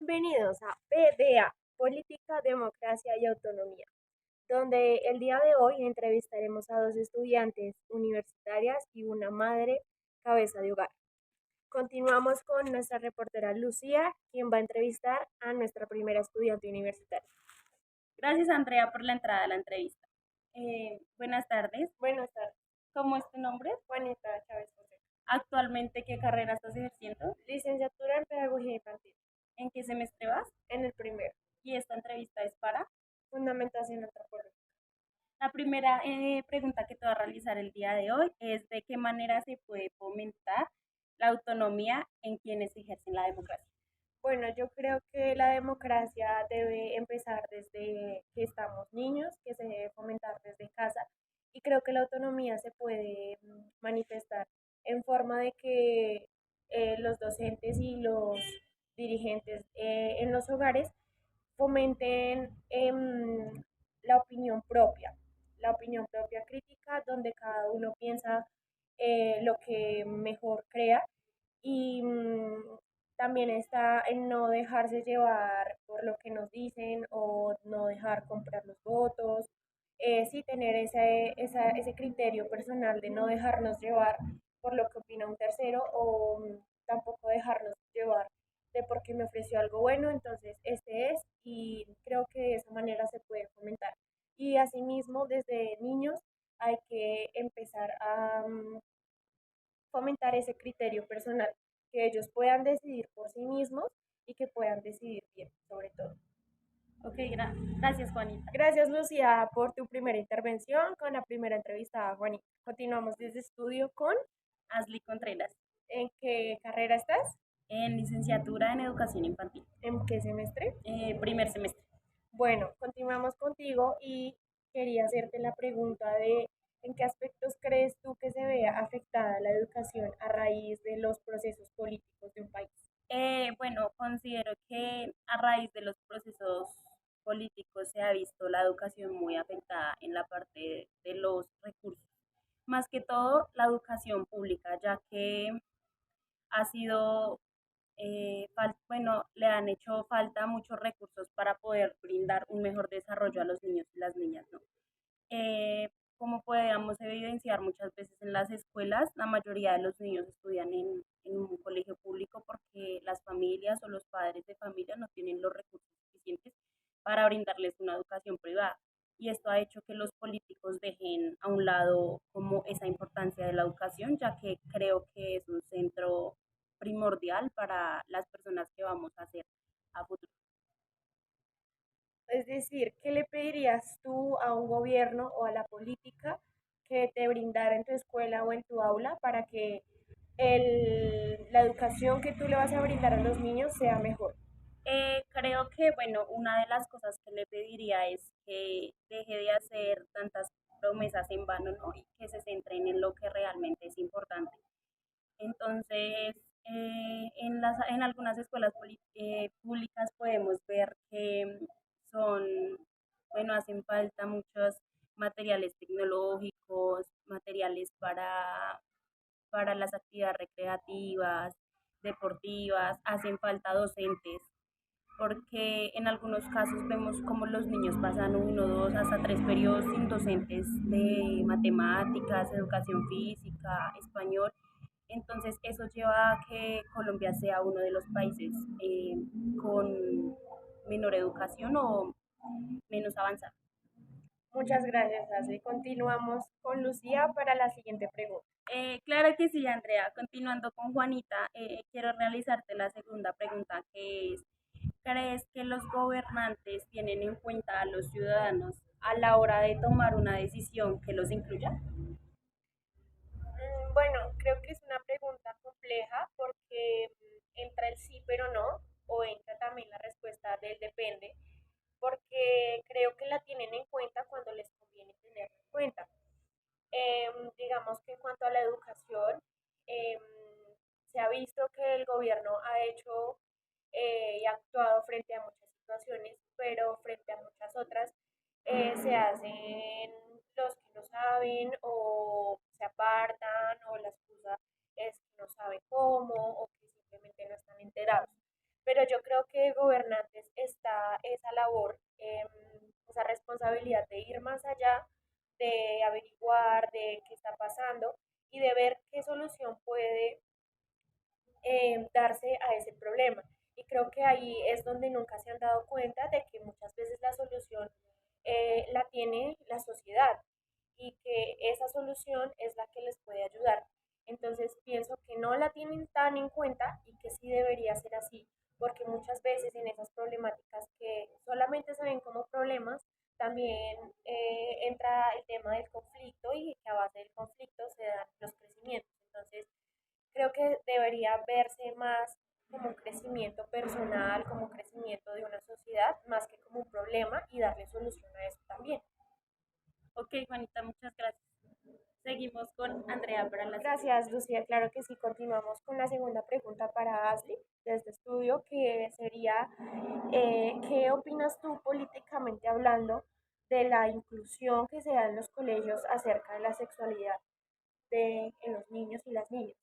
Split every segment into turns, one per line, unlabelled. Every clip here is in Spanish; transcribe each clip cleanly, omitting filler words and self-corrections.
Bienvenidos a PDA, Política, Democracia y Autonomía, donde el día de hoy entrevistaremos a dos estudiantes universitarias y una madre cabeza de hogar. Continuamos con nuestra reportera Lucía, quien va a entrevistar a nuestra primera estudiante universitaria.
Gracias, Andrea, por la entrada a la entrevista. Buenas tardes.
Buenas tardes,
¿Cómo es tu nombre?
Juanita Chávez José.
Actualmente, ¿qué carrera estás ejerciendo?
Licenciatura en Pedagogía Infantil,
¿En qué semestre vas?
en el primero,
Y esta entrevista es para.
Fundamentación Antropológica.
La primera pregunta que te voy a realizar el día de hoy es de qué manera se puede fomentar la autonomía en quienes ejercen la democracia.
Bueno, yo creo que la democracia debe empezar desde que estamos niños, que se debe fomentar desde casa y creo que la autonomía se puede manifestar en forma de que los docentes y los dirigentes en los hogares fomenten la opinión propia crítica, donde cada uno piensa lo que mejor crea y también está en no dejarse llevar por lo que nos dicen o no dejar comprar los votos, sí tener ese criterio personal de no dejarnos llevar por lo que opina un tercero o tampoco dejarnos llevar de porque me ofreció algo bueno, entonces este es y creo que de esa manera se puede fomentar. Y asimismo, desde niños hay que empezar a fomentar ese criterio personal, que ellos puedan decidir por sí mismos y que puedan decidir bien, sobre todo.
Ok, gracias, Juanita.
Gracias, Lucía, por tu primera intervención con la primera entrevista, Juanita. Continuamos desde estudio con
Ashley Contreras,
¿en qué carrera estás?
en licenciatura en educación infantil,
¿En qué semestre?
primer semestre.
Bueno, continuamos contigo y quería hacerte la pregunta de ¿en qué aspectos crees tú que se vea afectada la educación a raíz de los procesos políticos de un país?
Bueno, considero que a raíz de los procesos políticos se ha visto la educación muy afectada en la parte de los recursos. Más que todo la educación pública, ya que ha sido, bueno, le han hecho falta muchos recursos para poder brindar un mejor desarrollo a los niños y las niñas, ¿no? Como podemos evidenciar muchas veces en las escuelas, la mayoría de los niños estudian en un colegio público porque las familias o los padres de familia no tienen los recursos suficientes para brindarles una educación privada. Y esto ha hecho que los políticos dejen a un lado como esa importancia de la educación, ya que creo que es un centro primordial para las personas que vamos a ser a futuro.
Es decir, ¿qué le pedirías tú a un gobierno o a la política que te brindara en tu escuela o en tu aula para que la educación que tú le vas a brindar a los niños sea mejor?
Creo que, bueno, una de las cosas que le pediría es que deje de hacer tantas promesas en vano, ¿no? Y que se centren en lo que realmente es importante. Entonces, en algunas escuelas públicas podemos ver que son, bueno, hacen falta muchos materiales tecnológicos, materiales para las actividades recreativas, deportivas, hacen falta docentes porque en algunos casos vemos como los niños pasan uno, dos, hasta tres periodos sin docentes de matemáticas, educación física, español. Entonces eso lleva a que Colombia sea uno de los países con menor educación o menos avanzada.
Muchas gracias, Ashley. Continuamos con Lucía para la siguiente pregunta.
Claro que sí, Andrea. Continuando con Juanita, quiero realizarte la segunda pregunta, que es, ¿crees que los gobernantes tienen en cuenta a los ciudadanos a la hora de tomar una decisión que los incluya?
Bueno, creo que es una pregunta compleja porque entra el sí pero no o entra también la respuesta del depende porque creo que la tienen en cuenta cuando les conviene tenerla en cuenta. Digamos que en cuanto a la educación, em, se ha visto que el gobierno ha hecho y ha actuado frente a muchas situaciones, pero frente a muchas otras se hacen los que no saben o se apartan o la excusa es que no saben cómo o que simplemente no están enterados. pero yo creo que de gobernantes está esa labor, esa responsabilidad de ir más allá, de averiguar de qué está pasando y de ver qué solución puede darse a ese problema. Y creo que ahí es donde nunca se han dado cuenta de que muchas veces la solución la tiene la sociedad y que esa solución es la que les puede ayudar. Entonces pienso que no la tienen tan en cuenta y que sí debería ser así, porque muchas veces en esas problemáticas que solamente se ven como problemas, también entra el tema del conflicto y que a base del conflicto se dan los crecimientos. Entonces, creo que debería verse más como un crecimiento personal, como un crecimiento de una sociedad, más que como un problema y darle solución a eso también.
Ok, Juanita, muchas gracias. Seguimos con Andrea para la siguiente
Gracias,
pregunta.
Lucía. Claro que sí, continuamos con la segunda pregunta para Ashley de este estudio, que sería, ¿qué opinas tú políticamente hablando de la inclusión que se da en los colegios acerca de la sexualidad en los niños y las niñas?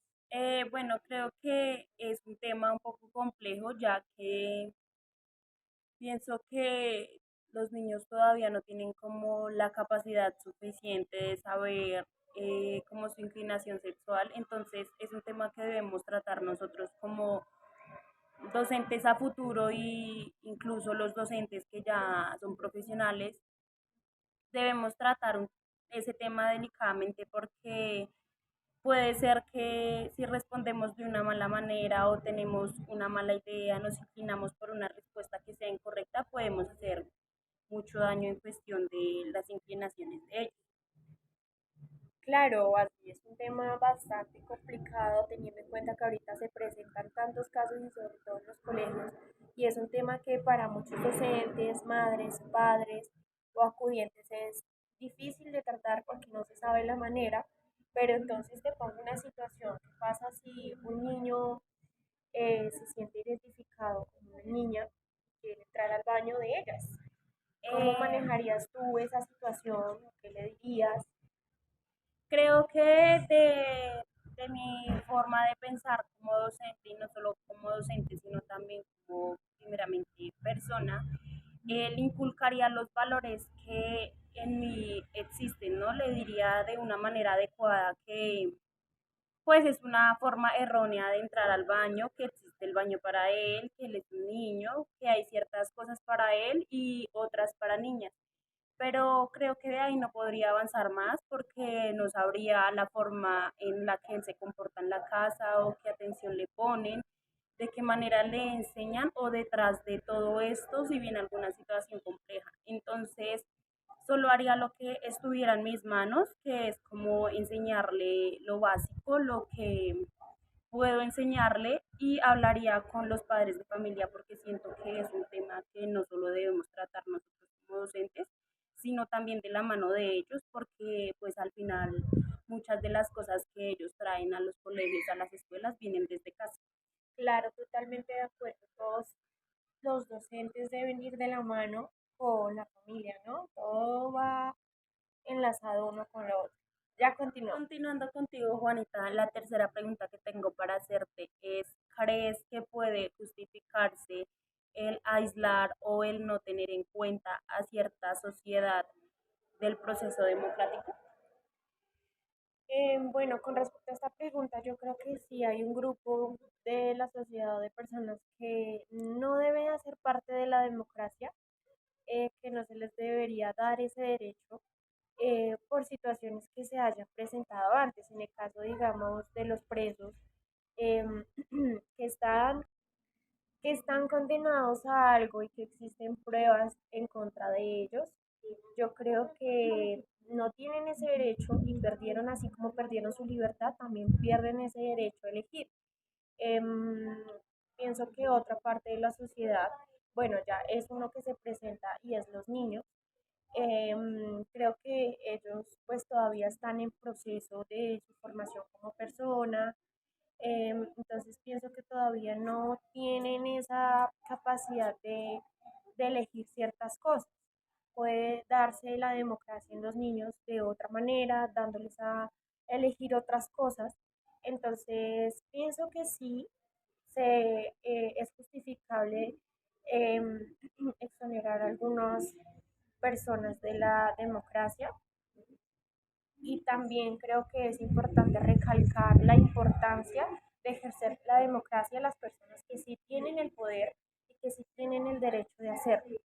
Bueno, creo que es un tema un poco complejo, ya que pienso que los niños todavía no tienen como la capacidad suficiente de saber como su inclinación sexual, entonces es un tema que debemos tratar nosotros como docentes a futuro y incluso los docentes que ya son profesionales, debemos tratar ese tema delicadamente porque puede ser que si respondemos de una mala manera o tenemos una mala idea, nos inclinamos por una respuesta que sea incorrecta, podemos hacer mucho daño en cuestión de las inclinaciones de ellos.
Claro, así es un tema bastante complicado teniendo en cuenta que ahorita se presentan tantos casos y sobre todo en los colegios y es un tema que para muchos docentes, madres, padres o acudientes es difícil de tratar porque no se sabe la manera, pero entonces te pongo una situación, ¿qué pasa si un niño se siente identificado como una niña y quiere entrar al baño de ellas? ¿Cómo
Eh,
manejarías tú esa situación? ¿Qué le dirías?
Creo que de mi forma de pensar como docente, y no solo como docente, sino también como primeramente persona, él inculcaría los valores que en mí existen, ¿no? Le diría de una manera adecuada que pues es una forma errónea de entrar al baño, que existe el baño para él, que él es un niño, que hay ciertas cosas para él y otras para niñas, pero creo que de ahí no podría avanzar más porque no sabría la forma en la que él se comporta en la casa o qué atención le ponen, de qué manera le enseñan o detrás de todo esto si viene alguna situación compleja. Entonces, solo haría lo que estuviera en mis manos, que es como enseñarle lo básico, lo que puedo enseñarle y hablaría con los padres de familia porque siento que es un tema que no solo debemos tratar nosotros como docentes, sino también de la mano de ellos porque pues al final muchas de las cosas que ellos traen a los colegios, a las escuelas, vienen desde casa.
Claro, totalmente de acuerdo. Todos los docentes deben ir de la mano con la familia, ¿no? Todo va enlazado uno con lo otro. Ya continuamos.
Continuando contigo, Juanita, la tercera pregunta que tengo para hacerte es, ¿crees que puede justificarse el aislar o el no tener en cuenta a cierta sociedad del proceso democrático?
Bueno, con respecto a esta pregunta, yo creo que sí hay un grupo de la sociedad de personas que no deben hacer parte de la democracia, que no se les debería dar ese derecho por situaciones que se hayan presentado antes. En el caso, digamos, de los presos em, que están condenados a algo y que existen pruebas en contra de ellos, yo creo que no tienen ese derecho y perdieron, así como perdieron su libertad, también pierden ese derecho a elegir. Em, Pienso que otra parte de la sociedad, bueno, ya es uno que se presenta y es los niños. Creo que ellos pues todavía están en proceso de su formación como persona, entonces pienso que todavía no tienen esa capacidad de elegir ciertas cosas. Puede darse la democracia en los niños de otra manera, dándoles a elegir otras cosas. Entonces pienso que sí es justificable exonerar a algunas personas de la democracia y también creo que es importante recalcar la importancia de ejercer la democracia a las personas que sí tienen el poder y que sí tienen el derecho de hacerlo.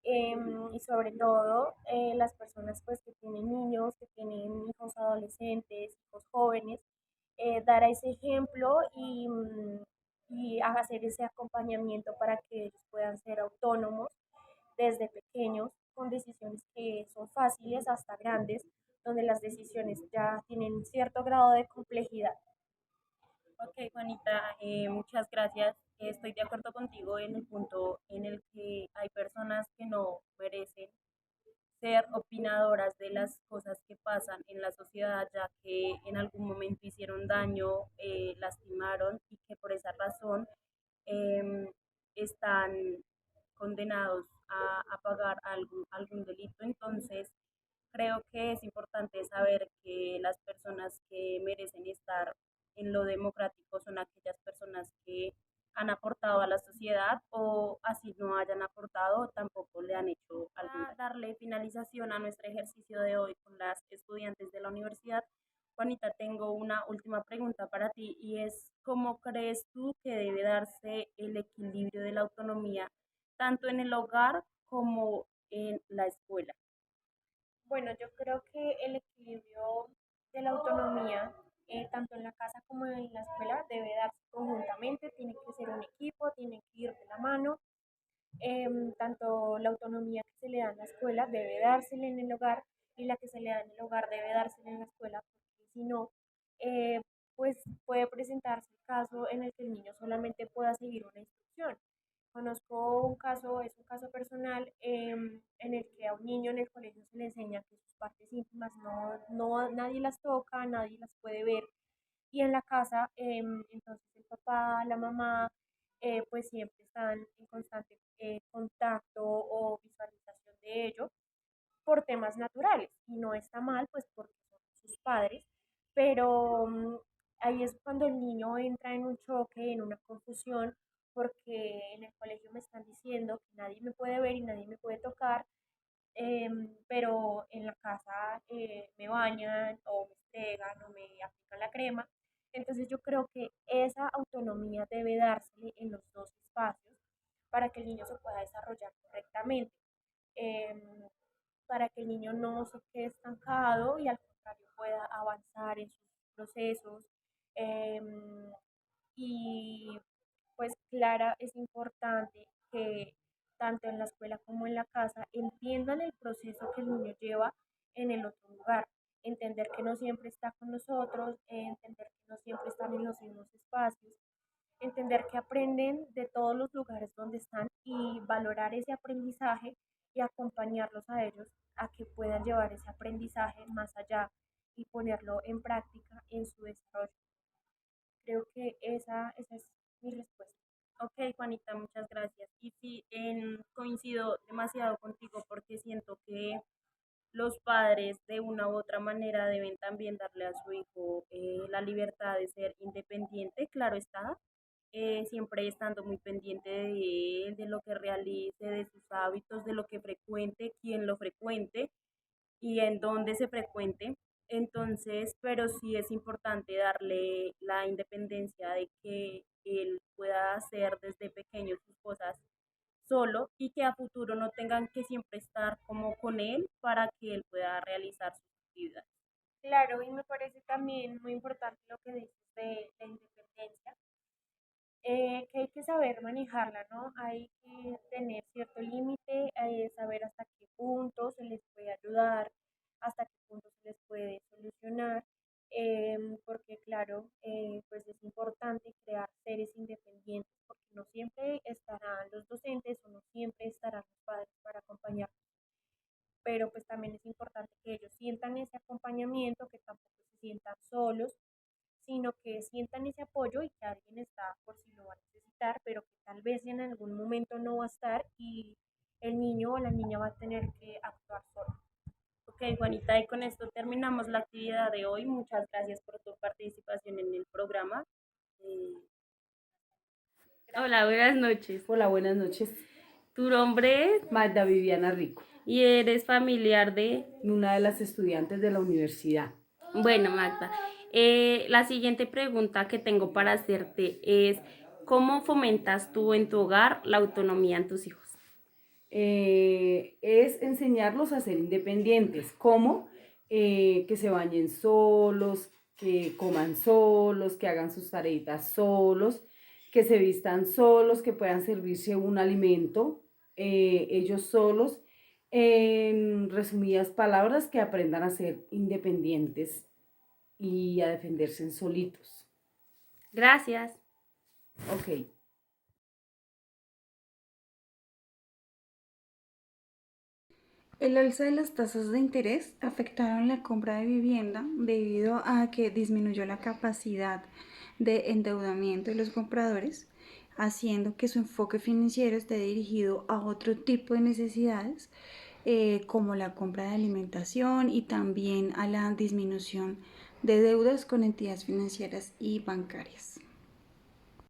Y sobre todo las personas pues que tienen niños, que tienen hijos adolescentes, hijos jóvenes, dar ese ejemplo y hacer ese acompañamiento para que ellos puedan ser autónomos desde pequeños con decisiones que son fáciles hasta grandes, donde las decisiones ya tienen cierto grado de complejidad.
Ok, Juanita, muchas gracias. Estoy de acuerdo contigo en el punto en el que hay personas que no merecen ser opinadoras de las cosas que pasan en la sociedad, ya que en algún momento hicieron daño, lastimaron y que por esa razón eh, están condenados a pagar algún delito. Entonces, creo que es importante saber que las personas que merecen estar en lo democrático son aquellas personas que han aportado a la sociedad o así no hayan aportado, tampoco le han hecho algún daño. Darle finalización a nuestro ejercicio de hoy con las estudiantes de la universidad. Juanita, tengo una última pregunta para ti y es, ¿cómo crees tú que debe darse el equilibrio de la autonomía tanto en el hogar como en la escuela?
Bueno, yo creo que el equilibrio de la autonomía, tanto en la casa como en la escuela, debe darse conjuntamente, tiene que ser un equipo, tiene que ir de la mano. Tanto la autonomía que se le da en la escuela debe dársela en el hogar y la que se le da en el hogar debe dársela en la escuela, porque si no, eh, pues puede presentarse el caso en el que el niño solamente pueda seguir una instrucción. Conozco un caso, es un caso personal en el que a un niño en el colegio se le enseña que sus partes íntimas nadie las toca, nadie las puede ver y en la casa, entonces el papá, la mamá, pues siempre están en constante contacto o visualización de ello por temas naturales y no está mal, pues porque son sus padres, pero ahí es cuando el niño entra en un choque, en una confusión, porque en el colegio me están diciendo que nadie me puede ver y nadie me puede tocar, pero en la casa me bañan o me estregan o me aplican la crema. Entonces yo creo que esa autonomía debe dársele en los dos espacios para que el niño se pueda desarrollar correctamente, em, para que el niño no se quede estancado y al contrario pueda avanzar en sus procesos. em, y pues Clara, es importante que tanto en la escuela como en la casa entiendan el proceso que el niño lleva en el otro lugar, entender que no siempre está con nosotros, entender que no siempre están en los mismos espacios, entender que aprenden de todos los lugares donde están y valorar ese aprendizaje y acompañarlos a ellos a que puedan llevar ese aprendizaje más allá y ponerlo en práctica en su desarrollo. Creo que esa es mi respuesta.
Ok, Juanita, muchas gracias. Y sí, coincido demasiado contigo porque siento que los padres de una u otra manera deben también darle a su hijo la libertad de ser independiente, claro está, siempre estando muy pendiente de él, de lo que realice, de sus hábitos, de lo que frecuente, quién lo frecuente y en dónde se frecuente. Entonces, pero sí es importante darle la independencia de que él pueda hacer desde pequeño sus cosas solo y que a futuro no tengan que siempre estar como con él para que él pueda realizar sus actividades.
Claro, y me parece también muy importante lo que dices de la independencia, que hay que saber manejarla, ¿no? Hay que tener cierto límite, saber hasta qué punto se les puede ayudar, hasta qué punto se les puede solucionar, porque claro, pues es importante crear seres independientes, porque no siempre estarán los docentes o no siempre estarán los padres para acompañar, pero pues también es importante que ellos sientan ese acompañamiento, que tampoco se sientan solos, sino que sientan ese apoyo y que alguien está por si lo va a necesitar, pero que tal vez en algún momento no va a estar y el niño o la niña va a tener que actuar solo.
Ok, Juanita, y con esto terminamos la actividad de hoy. Muchas gracias por tu participación en el programa. Eh, Hola, buenas noches.
Hola, buenas noches.
¿Tu nombre es?
Magda Viviana Rico,
¿Y eres familiar de?
una de las estudiantes de la universidad.
Bueno, Magda, la siguiente pregunta que tengo para hacerte es, ¿cómo fomentas tú en tu hogar la autonomía en tus hijos?
Es enseñarlos a ser independientes, como que se bañen solos, que coman solos, que hagan sus tareitas solos, que se vistan solos, que puedan servirse un alimento ellos solos. En resumidas palabras, que aprendan a ser independientes y a defenderse solitos.
Gracias.
Ok.
El alza de las tasas de interés afectaron la compra de vivienda debido a que disminuyó la capacidad de endeudamiento de los compradores, haciendo que su enfoque financiero esté dirigido a otro tipo de necesidades, como la compra de alimentación y también a la disminución de deudas con entidades financieras y bancarias.